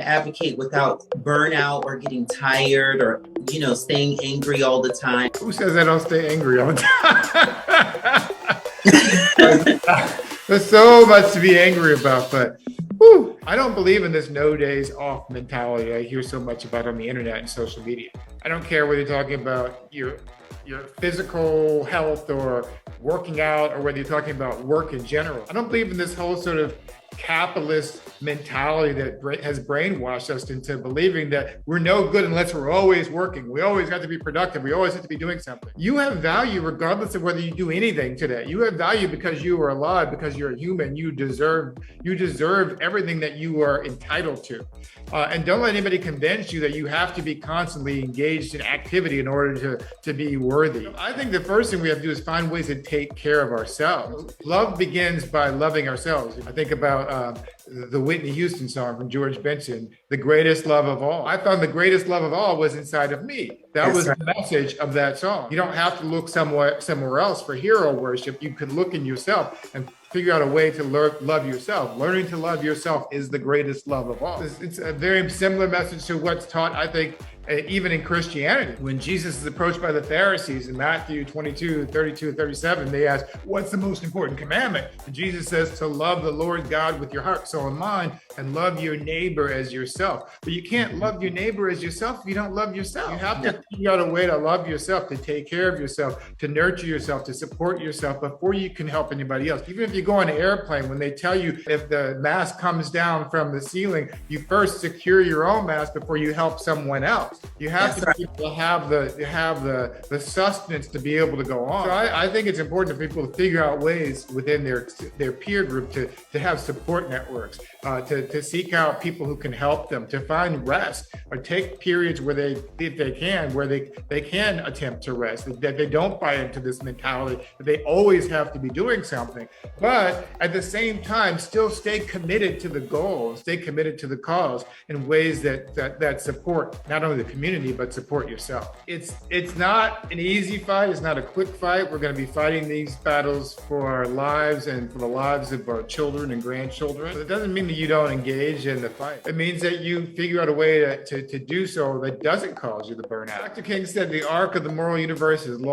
advocate without burnout or getting tired or, staying angry all the time. Who says I don't stay angry all the time? There's so much to be angry about, but I don't believe in this no days off mentality I hear so much about on the internet and social media. I don't care whether you're talking about your physical health or working out, or whether you're talking about work in general. I don't believe in this whole sort of capitalist mentality that has brainwashed us into believing that we're no good unless we're always working. We always have to be productive. We always have to be doing something. You have value regardless of whether you do anything today. You have value because you are alive, because you're a human. You deserve everything that you are entitled to. And don't let anybody convince you that you have to be constantly engaged in activity in order to be worthy. I think the first thing we have to do is find ways to take care of ourselves. Love begins by loving ourselves. I think about the Whitney Houston song from George Benson, "The Greatest Love of All." I found the greatest love of all was inside of me. That was the message of that song. You don't have to look somewhere else for hero worship. You can look in yourself and figure out a way to love yourself. Learning to love yourself is the greatest love of all. It's a very similar message to what's taught, I think, even in Christianity. When Jesus is approached by the Pharisees in Matthew 22, 32, and 37, they ask, what's the most important commandment? And Jesus says to love the Lord God with your heart, soul, and mind, and love your neighbor as yourself. But you can't love your neighbor as yourself if you don't love yourself. You have to figure out a way to love yourself, to take care of yourself, to nurture yourself, to support yourself before you can help anybody else. Even if you go on an airplane, when they tell you if the mask comes down from the ceiling, you first secure your own mask before you help someone else. You have to be able to have the sustenance to be able to go on. So I think it's important for people to figure out ways within their peer group to have support networks, to seek out people who can help them, to find rest, or take periods where if they can attempt to rest, that they don't buy into this mentality that they always have to be doing something, but at the same time still stay committed to the goal, stay committed to the cause in ways that support not only the community but support yourself. It's not an easy fight. It's not a quick fight. We're going to be fighting these battles for our lives and for the lives of our children and grandchildren. But it doesn't mean that you don't engage in the fight. It means that you figure out a way to do so that doesn't cause you to burn out. Dr. King said the arc of the moral universe is long